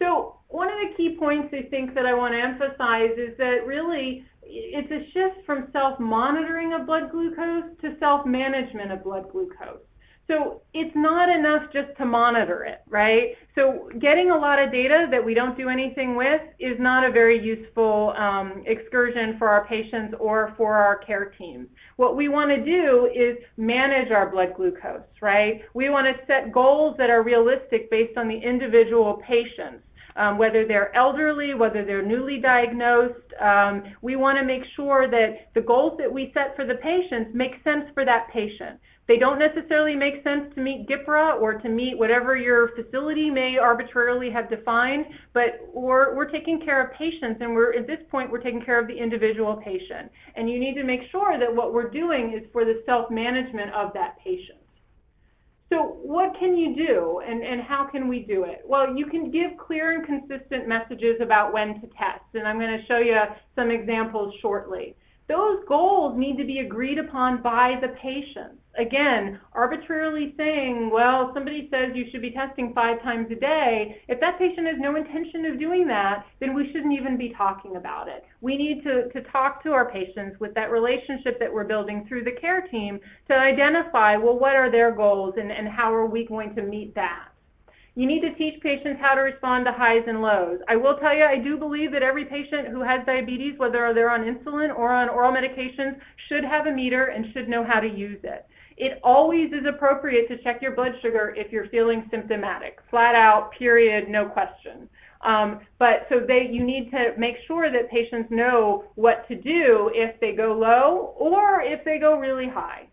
So one of the key points I think that I want to emphasize is that really it's a shift from self-monitoring of blood glucose to self-management of blood glucose. So it's not enough just to monitor it, right? So getting a lot of data that we don't do anything with is not a very useful excursion for our patients or for our care teams. What we want to do is manage our blood glucose, right? We want to set goals that are realistic based on the individual patients. Whether they're elderly, whether they're newly diagnosed, we want to make sure that the goals that we set for the patients make sense for that patient. They don't necessarily make sense to meet GPRA or to meet whatever your facility may arbitrarily have defined, but we're taking care of patients, and at this point we're taking care of the individual patient. And you need to make sure that what we're doing is for the self-management of that patient. So what can you do, and how can we do it? Well, you can give clear and consistent messages about when to test, and I'm going to show you some examples shortly. Those goals need to be agreed upon by the patient. Again, arbitrarily saying, well, somebody says you should be testing 5 times a day. If that patient has no intention of doing that, then we shouldn't even be talking about it. We need to talk to our patients with that relationship that we're building through the care team to identify, well, what are their goals and how are we going to meet that? You need to teach patients how to respond to highs and lows. I will tell you, I do believe that every patient who has diabetes, whether they're on insulin or on oral medications, should have a meter and should know how to use it. It always is appropriate to check your blood sugar if you're feeling symptomatic, flat out, period, no question. You need to make sure that patients know what to do if they go low or if they go really high.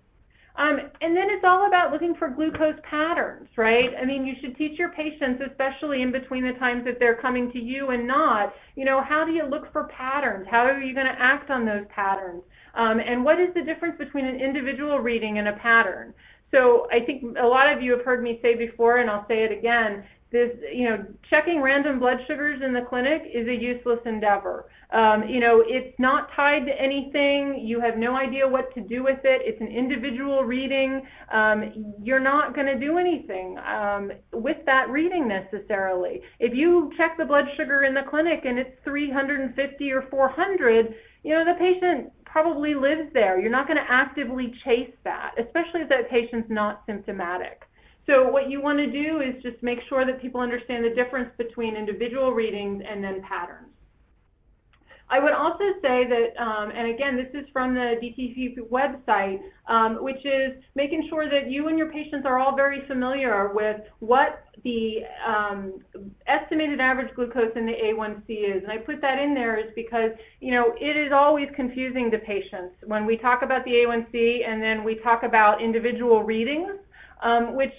And then it's all about looking for glucose patterns, right? I mean, you should teach your patients, especially in between the times that they're coming to you and not, how do you look for patterns? How are you going to act on those patterns? And what is the difference between an individual reading and a pattern? So I think a lot of you have heard me say before, and I'll say it again, checking random blood sugars in the clinic is a useless endeavor. It's not tied to anything. You have no idea what to do with it. It's an individual reading. You're not going to do anything with that reading necessarily. If you check the blood sugar in the clinic and it's 350 or 400, the patient probably lives there. You're not going to actively chase that, especially if that patient's not symptomatic. So what you want to do is just make sure that people understand the difference between individual readings and then patterns. I would also say that, and again, this is from the DTC website, which is making sure that you and your patients are all very familiar with what the estimated average glucose in the A1C is. And I put that in there is because, it is always confusing to patients when we talk about the A1C and then we talk about individual readings. Which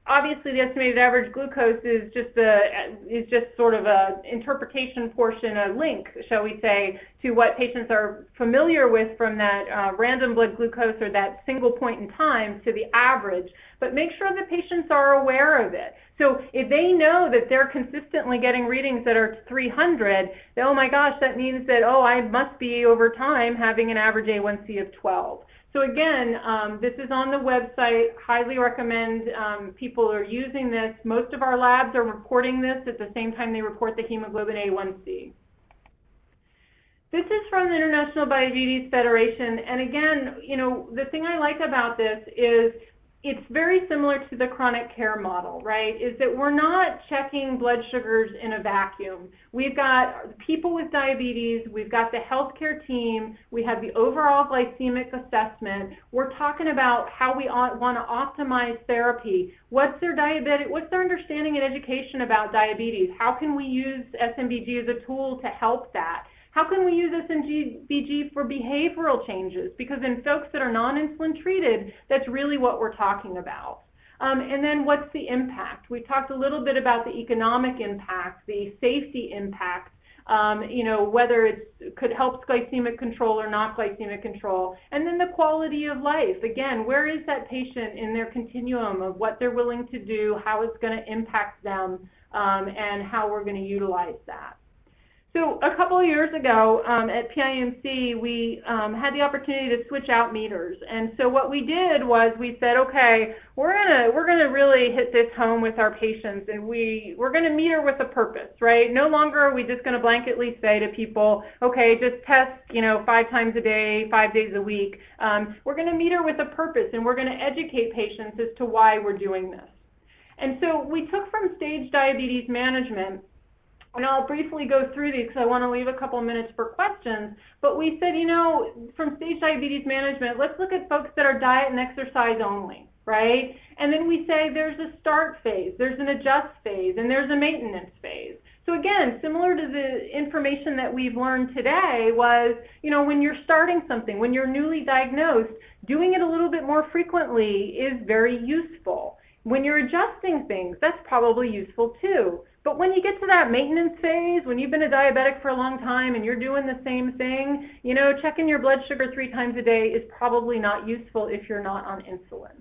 obviously the estimated average glucose is just sort of a interpretation portion, a link, shall we say, to what patients are familiar with from that random blood glucose or that single point in time to the average. But make sure the patients are aware of it. So if they know that they're consistently getting readings that are 300, then, oh my gosh, that means that, oh, I must be over time having an average A1C of 12. So again, this is on the website. Highly recommend people are using this. Most of our labs are reporting this at the same time they report the hemoglobin A1C. This is from the International Diabetes Federation, and again, the thing I like about this is it's very similar to the chronic care model, right? Is that we're not checking blood sugars in a vacuum. We've got people with diabetes, we've got the healthcare team, we have the overall glycemic assessment. We're talking about how we want to optimize therapy. What's their understanding and education about diabetes? How can we use SMBG as a tool to help that? How can we use SMBG for behavioral changes? Because in folks that are non-insulin treated, that's really what we're talking about. And then what's the impact? We talked a little bit about the economic impact, the safety impact, whether it could help glycemic control or not glycemic control. And then the quality of life. Again, where is that patient in their continuum of what they're willing to do, how it's going to impact them, and how we're going to utilize that. So a couple of years ago at PIMC, we had the opportunity to switch out meters. And so what we did was we said, okay, we're gonna really hit this home with our patients, and we're gonna meter with a purpose, right? No longer are we just gonna blanketly say to people, okay, just test, 5 times a day, 5 days a week. We're gonna meter with a purpose, and we're gonna educate patients as to why we're doing this. And so we took from stage diabetes management, and I'll briefly go through these because I want to leave a couple minutes for questions, but we said, from stage diabetes management, let's look at folks that are diet and exercise only, right? And then we say there's a start phase, there's an adjust phase, and there's a maintenance phase. So again, similar to the information that we've learned today was, when you're starting something, when you're newly diagnosed, doing it a little bit more frequently is very useful. When you're adjusting things, that's probably useful too. But when you get to that maintenance phase, when you've been a diabetic for a long time and you're doing the same thing, checking your blood sugar 3 times a day is probably not useful if you're not on insulin.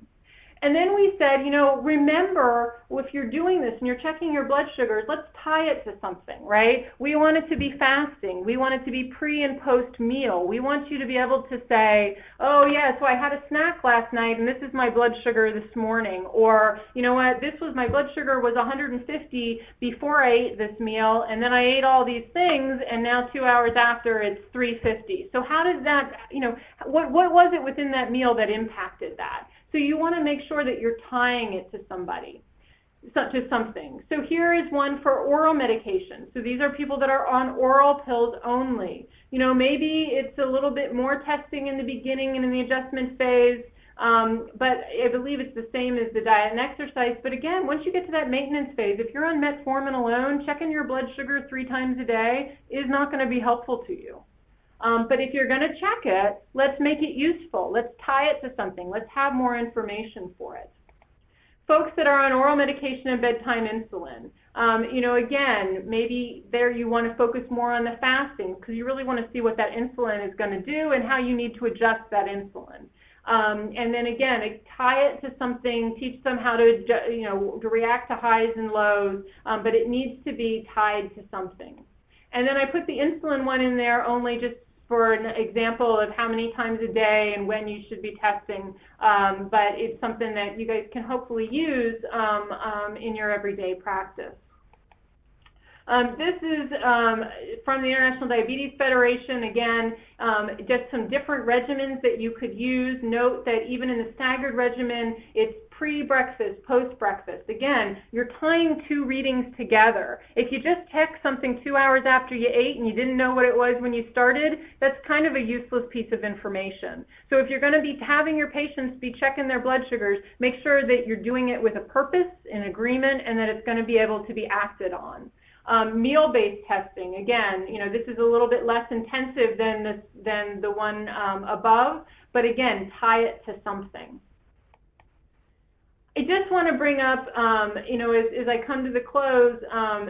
And then we said, remember, if you're doing this and you're checking your blood sugars, let's tie it to something, right? We want it to be fasting. We want it to be pre and post meal. We want you to be able to say, oh yeah, so I had a snack last night and this is my blood sugar this morning. Or, you know what, my blood sugar was 150 before I ate this meal, and then I ate all these things, and now 2 hours after it's 350. So how did that, what was it within that meal that impacted that? So you want to make sure that you're tying it to somebody, to something. So here is one for oral medication. So these are people that are on oral pills only. Maybe it's a little bit more testing in the beginning and in the adjustment phase, but I believe it's the same as the diet and exercise. But again, once you get to that maintenance phase, if you're on metformin alone, checking your blood sugar 3 times a day is not going to be helpful to you. But if you're going to check it, let's make it useful. Let's tie it to something. Let's have more information for it. Folks that are on oral medication and bedtime insulin, again, maybe there you want to focus more on the fasting because you really want to see what that insulin is going to do and how you need to adjust that insulin. And then again, tie it to something, teach them how to react to highs and lows, but it needs to be tied to something. And then I put the insulin one in there only just for an example of how many times a day and when you should be testing, but it's something that you guys can hopefully use in your everyday practice. This is from the International Diabetes Federation. Again, just some different regimens that you could use. Note that even in the staggered regimen, it's pre-breakfast, post-breakfast. Again, you're tying 2 readings together. If you just check something 2 hours after you ate and you didn't know what it was when you started, that's kind of a useless piece of information. So if you're going to be having your patients be checking their blood sugars, make sure that you're doing it with a purpose, an agreement, and that it's going to be able to be acted on. Meal-based testing, again, this is a little bit less intensive than the one above, but again, tie it to something. I just want to bring up, as I come to the close,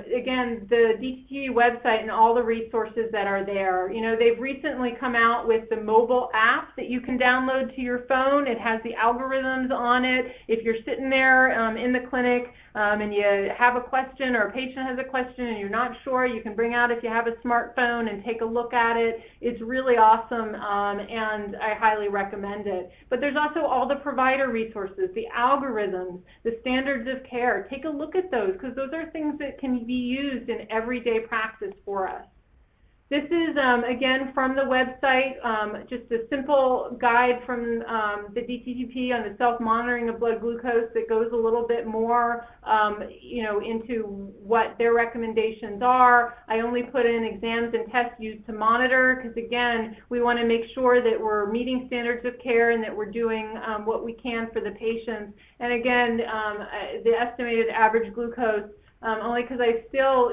again, the DTG website and all the resources that are there. They've recently come out with the mobile app that you can download to your phone. It has the algorithms on it. If you're sitting there in the clinic and you have a question or a patient has a question and you're not sure, you can bring out if you have a smartphone and take a look at it. It's really awesome, and I highly recommend it. But there's also all the provider resources, the algorithms, the standards of care. Take a look at those because those are things that can be used in everyday practice for us. This is, again, from the website, just a simple guide from the DTGP on the self-monitoring of blood glucose that goes a little bit more, into what their recommendations are. I only put in exams and tests used to monitor because, again, we want to make sure that we're meeting standards of care and that we're doing what we can for the patients. And, again, the estimated average glucose, only because I still,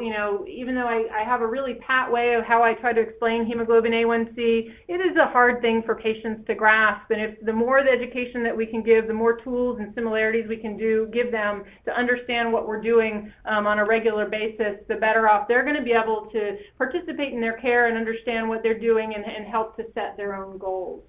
even though I have a really pat way of how I try to explain hemoglobin A1C, it is a hard thing for patients to grasp. And if the more the education that we can give, the more tools and similarities we can give them to understand what we're doing on a regular basis, the better off they're going to be able to participate in their care and understand what they're doing and help to set their own goals.